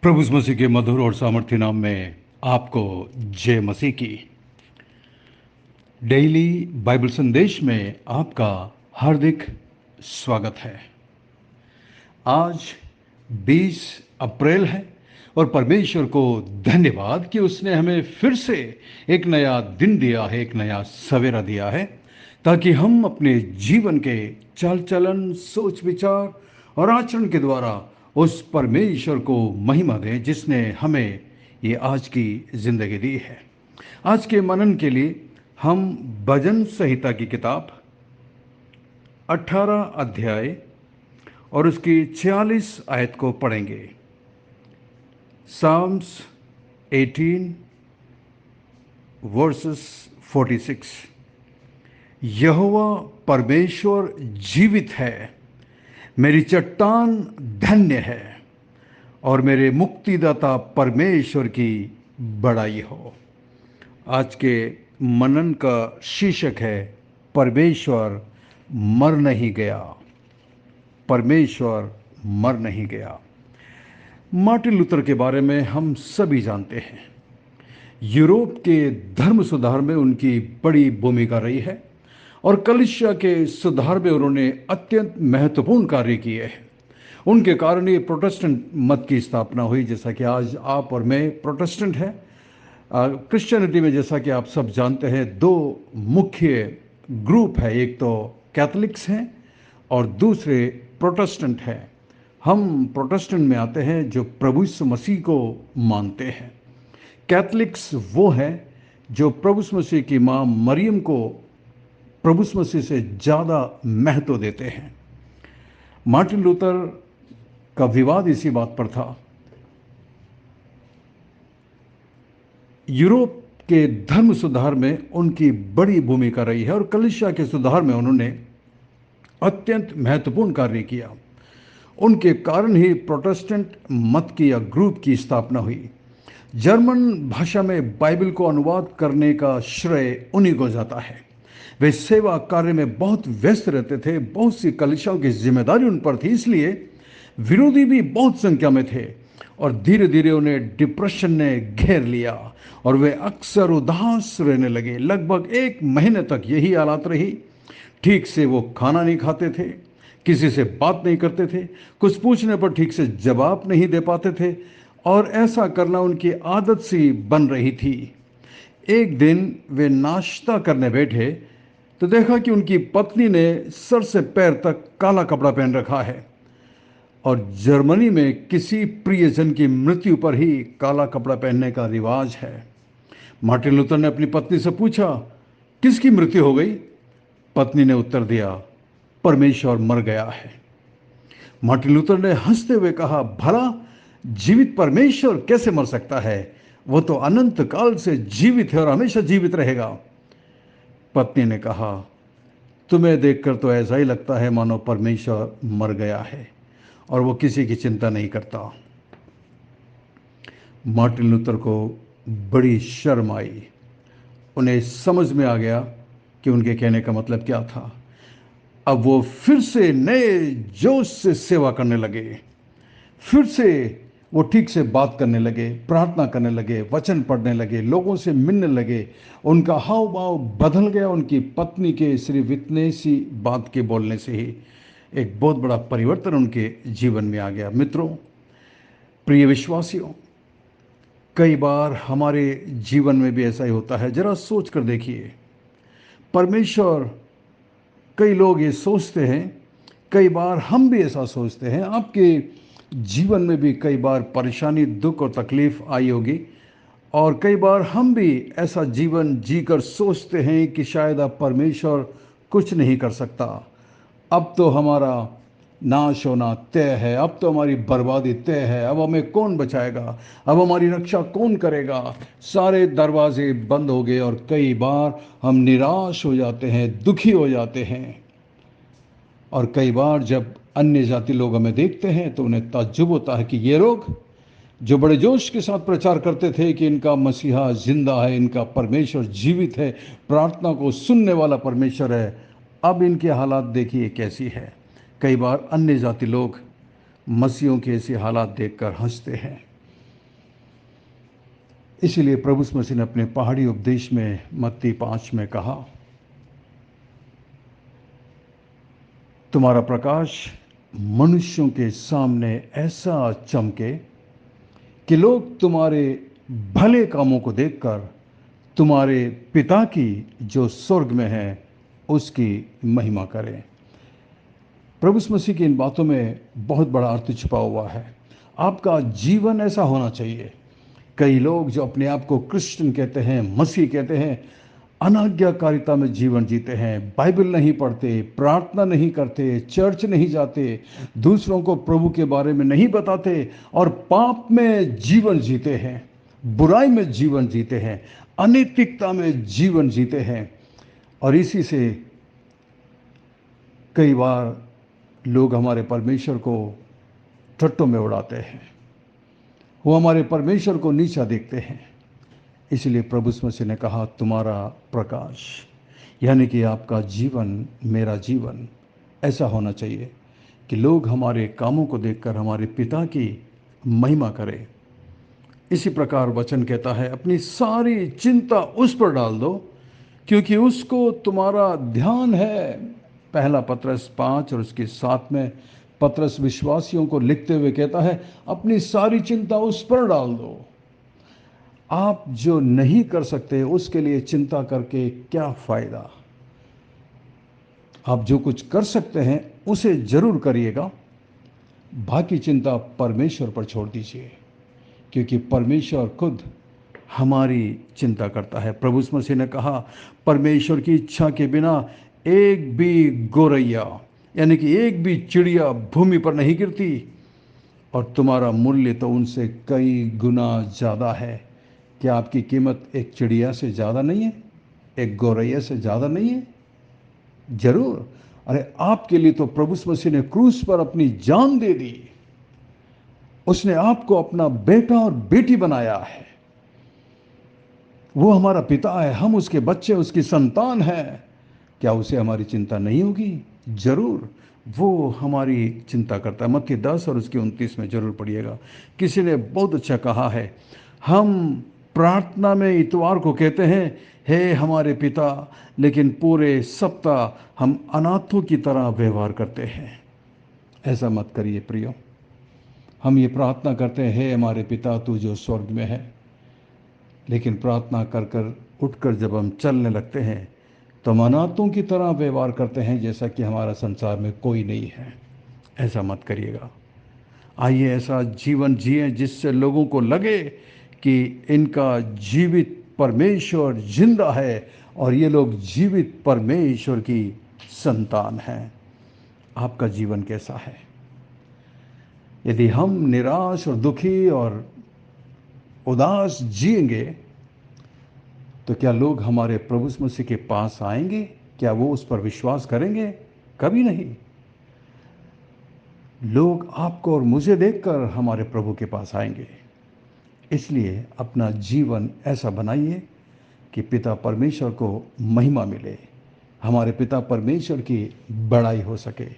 प्रभु यीशु मसीह के मधुर और सामर्थ्य नाम में आपको जय मसीह की। डेली बाइबल संदेश में आपका हार्दिक स्वागत है। आज 20 अप्रैल है और परमेश्वर को धन्यवाद कि उसने हमें फिर से एक नया दिन दिया है, एक नया सवेरा दिया है, ताकि हम अपने जीवन के चाल चलन, सोच विचार और आचरण के द्वारा उस परमेश्वर को महिमा दें जिसने हमें ये आज की जिंदगी दी है। आज के मनन के लिए हम भजन संहिता की किताब 18 अध्याय और उसकी 46 आयत को पढ़ेंगे। Psalms 18 verses 46। यहोवा परमेश्वर जीवित है, मेरी चट्टान धन्य है और मेरे मुक्तिदाता परमेश्वर की बड़ाई हो। आज के मनन का शीर्षक है परमेश्वर मर नहीं गया। परमेश्वर मर नहीं गया। मार्टिन लूथर के बारे में हम सभी जानते हैं। यूरोप के धर्म सुधार में उनकी बड़ी भूमिका रही है और कलीसिया के सुधार में उन्होंने अत्यंत महत्वपूर्ण कार्य किए हैं। उनके कारण ये प्रोटेस्टेंट मत की स्थापना हुई, जैसा कि आज आप और मैं प्रोटेस्टेंट हैं। क्रिश्चियनिटी में जैसा कि आप सब जानते हैं, दो मुख्य ग्रुप है, एक तो कैथलिक्स हैं और दूसरे प्रोटेस्टेंट हैं। हम प्रोटेस्टेंट में आते हैं जो प्रभु यीशु मसीह को मानते हैं। कैथलिक्स वो हैं जो प्रभु यीशु मसीह की मां मरियम को प्रभु यीशु मसीह से ज़्यादा महत्व देते हैं। मार्टिन लूथर का विवाद इसी बात पर था। यूरोप के धर्म सुधार में उनकी बड़ी भूमिका रही है और कलीसिया के सुधार में उन्होंने अत्यंत महत्वपूर्ण कार्य किया। उनके कारण ही प्रोटेस्टेंट मत की या ग्रुप की स्थापना हुई। जर्मन भाषा में बाइबल को अनुवाद करने का श्रेय उन्हीं को जाता है। वे सेवा कार्य में बहुत व्यस्त रहते थे। बहुत सी कलीसियाओं की जिम्मेदारी उन पर थी, इसलिए विरोधी भी बहुत संख्या में थे और धीरे धीरे उन्हें डिप्रेशन ने घेर लिया और वे अक्सर उदास रहने लगे। लगभग 1 महीने तक यही हालात रही। ठीक से वो खाना नहीं खाते थे, किसी से बात नहीं करते थे, कुछ पूछने पर ठीक से जवाब नहीं दे पाते थे और ऐसा करना उनकी आदत सी बन रही थी। एक दिन वे नाश्ता करने बैठे तो देखा कि उनकी पत्नी ने सर से पैर तक काला कपड़ा पहन रखा है और जर्मनी में किसी प्रियजन की मृत्यु पर ही काला कपड़ा पहनने का रिवाज है। मार्टिन लूथर ने अपनी पत्नी से पूछा, किसकी मृत्यु हो गई? पत्नी ने उत्तर दिया, परमेश्वर मर गया है। मार्टिन लूथर ने हंसते हुए कहा, भला जीवित परमेश्वर कैसे मर सकता है? वो तो अनंत काल से जीवित है और हमेशा जीवित रहेगा। पत्नी ने कहा, तुम्हें देखकर तो ऐसा ही लगता है मानो परमेश्वर मर गया है और वो किसी की चिंता नहीं करता। मार्टिन लूथर को बड़ी शर्म आई। उन्हें समझ में आ गया कि उनके कहने का मतलब क्या था। अब वो फिर से नए जोश से सेवा करने लगे। फिर से वो ठीक से बात करने लगे, प्रार्थना करने लगे, वचन पढ़ने लगे, लोगों से मिलने लगे। उनका हाव भाव बदल गया। उनकी पत्नी के सिर्फ इतने सी बात के बोलने से ही एक बहुत बड़ा परिवर्तन उनके जीवन में आ गया। मित्रों, प्रिय विश्वासियों, कई बार हमारे जीवन में भी ऐसा ही होता है। जरा सोच कर देखिए, परमेश्वर, कई लोग ये सोचते हैं, कई बार हम भी ऐसा सोचते हैं। आपके जीवन में भी कई बार परेशानी, दुख और तकलीफ आई होगी और कई बार हम भी ऐसा जीवन जीकर सोचते हैं कि शायद अब परमेश्वर कुछ नहीं कर सकता। अब तो हमारा नाश होना तय है, अब तो हमारी बर्बादी तय है, अब हमें कौन बचाएगा, अब हमारी रक्षा कौन करेगा? सारे दरवाजे बंद हो गए और कई बार हम निराश हो जाते हैं, दुखी हो जाते हैं। और कई बार जब अन्य जाति लोग हमें देखते हैं तो उन्हें ताज्जुब होता है कि ये लोग जो बड़े जोश के साथ प्रचार करते थे कि इनका मसीहा जिंदा है, इनका परमेश्वर जीवित है, प्रार्थना को सुनने वाला परमेश्वर है, अब इनकी हालात देखिए कैसी है। कई बार अन्य जाति लोग मसीहों के ऐसे हालात देखकर हंसते हैं। इसीलिए प्रभु यीशु मसीह ने अपने पहाड़ी उपदेश में मत्ती 5 में कहा, तुम्हारा प्रकाश मनुष्यों के सामने ऐसा चमके कि लोग तुम्हारे भले कामों को देखकर तुम्हारे पिता की जो स्वर्ग में है उसकी महिमा करें। प्रभु यीशु मसीह की इन बातों में बहुत बड़ा अर्थ छुपा हुआ है। आपका जीवन ऐसा होना चाहिए। कई लोग जो अपने आप को क्रिश्चियन कहते हैं, मसीह कहते हैं, अनाज्ञाकारिता में जीवन जीते हैं, बाइबल नहीं पढ़ते, प्रार्थना नहीं करते, चर्च नहीं जाते, दूसरों को प्रभु के बारे में नहीं बताते और पाप में जीवन जीते हैं, बुराई में जीवन जीते हैं, अनैतिकता में जीवन जीते हैं। और इसी से कई बार लोग हमारे परमेश्वर को ठट्टों में उड़ाते हैं, वो हमारे परमेश्वर को नीचा देखते हैं। इसलिए प्रभु यीशु मसीह ने कहा, तुम्हारा प्रकाश, यानी कि आपका जीवन, मेरा जीवन ऐसा होना चाहिए कि लोग हमारे कामों को देखकर हमारे पिता की महिमा करें। इसी प्रकार वचन कहता है, अपनी सारी चिंता उस पर डाल दो क्योंकि उसको तुम्हारा ध्यान है। पहला पत्रस 5 और उसके 7 में पत्रस विश्वासियों को लिखते हुए कहता है, अपनी सारी चिंता उस पर डाल दो। आप जो नहीं कर सकते उसके लिए चिंता करके क्या फायदा। आप जो कुछ कर सकते हैं उसे जरूर करिएगा, बाकी चिंता परमेश्वर पर छोड़ दीजिए क्योंकि परमेश्वर खुद हमारी चिंता करता है। प्रभु यीशु मसीह ने कहा, परमेश्वर की इच्छा के बिना एक भी गौरैया, यानी कि एक भी चिड़िया भूमि पर नहीं गिरती, और तुम्हारा मूल्य तो उनसे कई गुना ज़्यादा है। क्या आपकी कीमत एक चिड़िया से ज़्यादा नहीं है? एक गौरैया से ज़्यादा नहीं है? जरूर। अरे आपके लिए तो प्रभु यीशु मसीह ने क्रूस पर अपनी जान दे दी। उसने आपको अपना बेटा और बेटी बनाया है। वो हमारा पिता है, हम उसके बच्चे, उसकी संतान हैं। क्या उसे हमारी चिंता नहीं होगी? जरूर, वो हमारी चिंता करता है। मत्ती 10 और उसके 29 में जरूर पढ़िएगा। किसी ने बहुत अच्छा कहा है, हम प्रार्थना में इतवार को कहते हैं, हे हमारे पिता, लेकिन पूरे सप्ताह हम अनाथों की तरह व्यवहार करते हैं। ऐसा मत करिए प्रियो। हम ये प्रार्थना करते हैं, हे हमारे पिता तू जो स्वर्ग में है, लेकिन प्रार्थना कर कर उठकर जब हम चलने लगते हैं तो हम अनाथों की तरह व्यवहार करते हैं, जैसा कि हमारा संसार में कोई नहीं है। ऐसा मत करिएगा। आइए ऐसा जीवन जिए जिससे लोगों को लगे कि इनका जीवित परमेश्वर जिंदा है और ये लोग जीवित परमेश्वर की संतान हैं। आपका जीवन कैसा है? यदि हम निराश और दुखी और उदास जिएंगे तो क्या लोग हमारे प्रभु यीशु मसीह के पास आएंगे? क्या वो उस पर विश्वास करेंगे? कभी नहीं। लोग आपको और मुझे देखकर हमारे प्रभु के पास आएंगे। इसलिए अपना जीवन ऐसा बनाइए कि पिता परमेश्वर को महिमा मिले, हमारे पिता परमेश्वर की बड़ाई हो सके।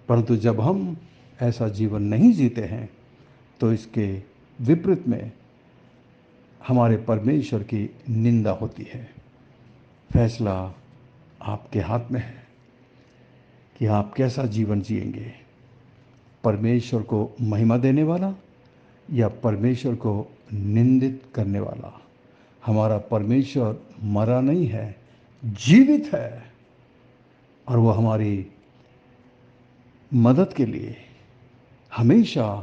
परंतु जब हम ऐसा जीवन नहीं जीते हैं तो इसके विपरीत में हमारे परमेश्वर की निंदा होती है। फैसला आपके हाथ में है कि आप कैसा जीवन जिएंगे, परमेश्वर को महिमा देने वाला या परमेश्वर को निंदित करने वाला। हमारा परमेश्वर मरा नहीं है, जीवित है, और वो हमारी मदद के लिए हमेशा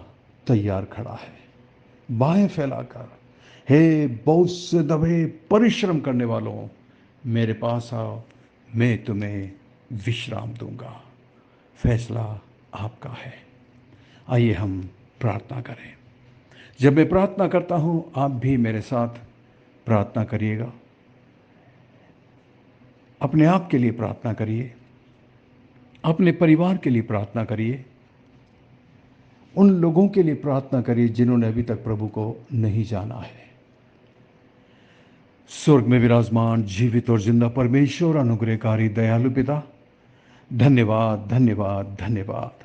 तैयार खड़ा है, बाहें फैलाकर। हे बहुत से दबे परिश्रम करने वालों, मेरे पास आओ, मैं तुम्हें विश्राम दूंगा। फैसला आपका है। आइए हम प्रार्थना करें। जब मैं प्रार्थना करता हूं, आप भी मेरे साथ प्रार्थना करिएगा। अपने आप के लिए प्रार्थना करिए, अपने परिवार के लिए प्रार्थना करिए, उन लोगों के लिए प्रार्थना करिए जिन्होंने अभी तक प्रभु को नहीं जाना है। स्वर्ग में विराजमान जीवित और जिंदा परमेश्वर, अनुग्रहकारी दयालु पिता, धन्यवाद धन्यवाद धन्यवाद।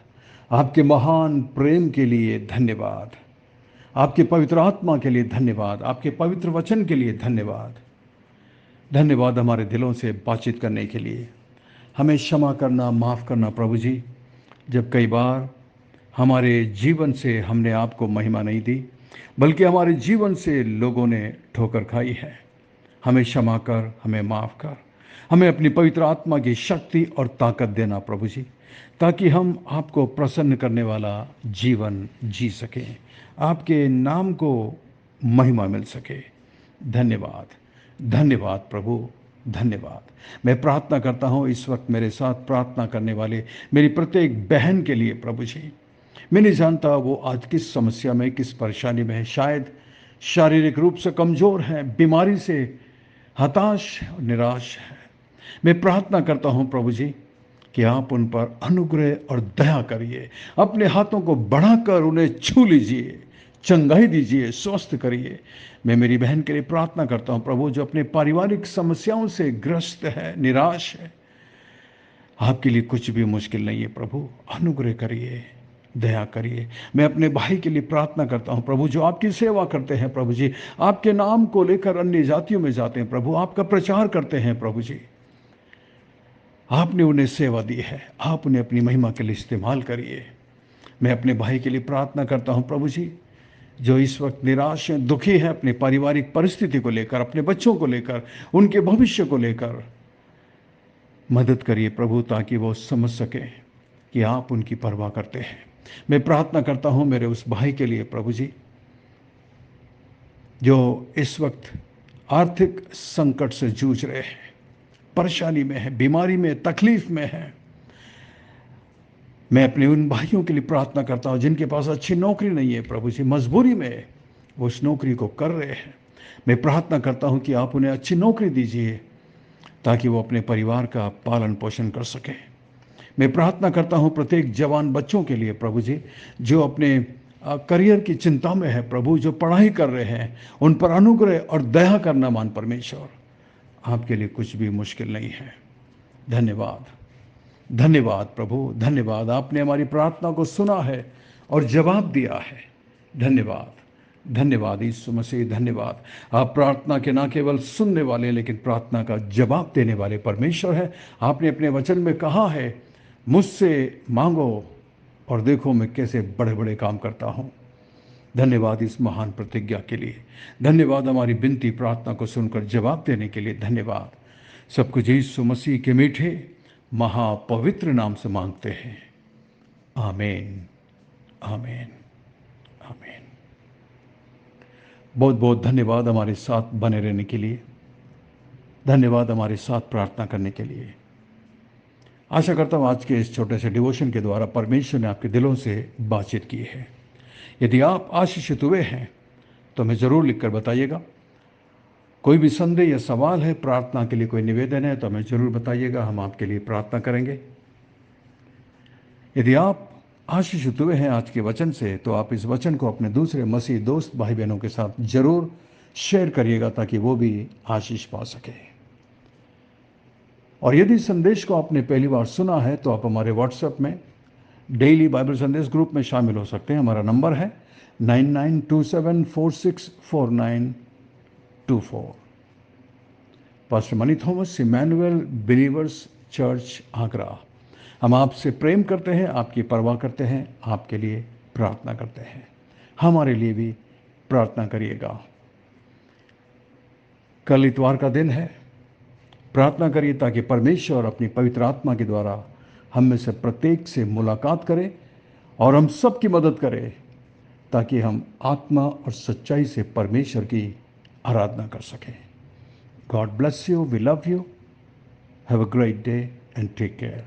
आपके महान प्रेम के लिए धन्यवाद। आपके पवित्र आत्मा के लिए धन्यवाद, आपके पवित्र वचन के लिए धन्यवाद। धन्यवाद हमारे दिलों से बातचीत करने के लिए। हमें क्षमा करना, माफ़ करना प्रभु जी, जब कई बार हमारे जीवन से हमने आपको महिमा नहीं दी, बल्कि हमारे जीवन से लोगों ने ठोकर खाई है। हमें क्षमा कर, हमें माफ़ कर, हमें अपनी पवित्र आत्मा की शक्ति और ताकत देना प्रभु जी, ताकि हम आपको प्रसन्न करने वाला जीवन जी सकें, आपके नाम को महिमा मिल सके। धन्यवाद, धन्यवाद प्रभु, धन्यवाद। मैं प्रार्थना करता हूँ इस वक्त मेरे साथ प्रार्थना करने वाले मेरी प्रत्येक बहन के लिए प्रभु जी। मैं नहीं जानता वो आज किस समस्या में, किस परेशानी में है। शायद शारीरिक रूप से कमज़ोर है, बीमारी से हताश और निराश है। मैं प्रार्थना करता हूँ प्रभु जी कि आप उन पर अनुग्रह और दया करिए, अपने हाथों को बढ़ाकर उन्हें छू लीजिए, चंगाई दीजिए, स्वस्थ करिए। मैं मेरी बहन के लिए प्रार्थना करता हूँ प्रभु, जो अपने पारिवारिक समस्याओं से ग्रस्त है, निराश है। आपके लिए कुछ भी मुश्किल नहीं है प्रभु, अनुग्रह करिए, दया करिए। मैं अपने भाई के लिए प्रार्थना करता हूँ प्रभु, जो आपकी सेवा करते हैं प्रभु जी, आपके नाम को लेकर अन्य जातियों में जाते हैं प्रभु, आपका प्रचार करते हैं प्रभु जी। आपने उन्हें सेवा दी है, आप उन्हें अपनी महिमा के लिए इस्तेमाल करिए। मैं अपने भाई के लिए प्रार्थना करता हूँ प्रभु जी, जो इस वक्त निराश हैं, दुखी हैं अपनी पारिवारिक परिस्थिति को लेकर, अपने बच्चों को लेकर, उनके भविष्य को लेकर। मदद करिए प्रभु, ताकि वो समझ सके कि आप उनकी परवाह करते हैं। मैं प्रार्थना करता हूँ मेरे उस भाई के लिए प्रभु जी, जो इस वक्त आर्थिक संकट से जूझ रहे हैं, परेशानी में है, बीमारी में, तकलीफ में है। मैं अपने उन भाइयों के लिए प्रार्थना करता हूँ जिनके पास अच्छी नौकरी नहीं है प्रभु जी, मजबूरी में वो उस नौकरी को कर रहे हैं। मैं प्रार्थना करता हूँ कि आप उन्हें अच्छी नौकरी दीजिए, ताकि वो अपने परिवार का पालन पोषण कर सके। मैं प्रार्थना करता हूँ प्रत्येक जवान बच्चों के लिए प्रभु जी, जो अपने करियर की चिंता में है प्रभु, जो पढ़ाई कर रहे हैं, उन पर अनुग्रह और दया करना मान परमेश्वर। आपके लिए कुछ भी मुश्किल नहीं है। धन्यवाद, धन्यवाद प्रभु, धन्यवाद। आपने हमारी प्रार्थना को सुना है और जवाब दिया है। धन्यवाद, धन्यवाद यीशु मसीह, धन्यवाद। आप प्रार्थना के ना केवल सुनने वाले, लेकिन प्रार्थना का जवाब देने वाले परमेश्वर है। आपने अपने वचन में कहा है, मुझसे मांगो और देखो मैं कैसे बड़े बड़े काम करता हूँ। धन्यवाद इस महान प्रतिज्ञा के लिए। धन्यवाद हमारी विनती प्रार्थना को सुनकर जवाब देने के लिए। धन्यवाद। सब कुछ यीशु मसीह के मीठे महापवित्र नाम से मांगते हैं। आमीन, आमीन, आमीन। बहुत बहुत धन्यवाद हमारे साथ बने रहने के लिए। धन्यवाद हमारे साथ प्रार्थना करने के लिए। आशा करता हूँ आज के इस छोटे से डिवोशन के द्वारा परमेश्वर ने आपके दिलों से बातचीत की है। यदि आप आशीषित हुए हैं तो हमें ज़रूर लिखकर बताइएगा। कोई भी संदेह या सवाल है, प्रार्थना के लिए कोई निवेदन है, तो हमें ज़रूर बताइएगा, हम आपके लिए प्रार्थना करेंगे। यदि आप आशीषित हुए हैं आज के वचन से, तो आप इस वचन को अपने दूसरे मसीह दोस्त भाई बहनों के साथ ज़रूर शेयर करिएगा, ताकि वो भी आशीष पा सके। और यदि संदेश को आपने पहली बार सुना है, तो आप हमारे व्हाट्सएप में डेली बाइबल संदेश ग्रुप में शामिल हो सकते हैं। हमारा नंबर है 9927464924। Pastor Mani Thomas, Emmanuel believers church, Agra. हम आपसे प्रेम करते हैं, आपकी परवाह करते हैं, आपके लिए प्रार्थना करते हैं। हमारे लिए भी प्रार्थना करिएगा। कल इतवार का दिन है। प्रार्थना करिए ताकि परमेश्वर अपनी पवित्र आत्मा के द्वारा हम में से प्रत्येक से मुलाकात करे और हम सब की मदद करे, ताकि हम आत्मा और सच्चाई से परमेश्वर की आराधना कर सकें। God bless you, we love you, have a great day and take care.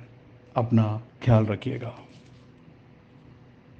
अपना ख्याल रखिएगा।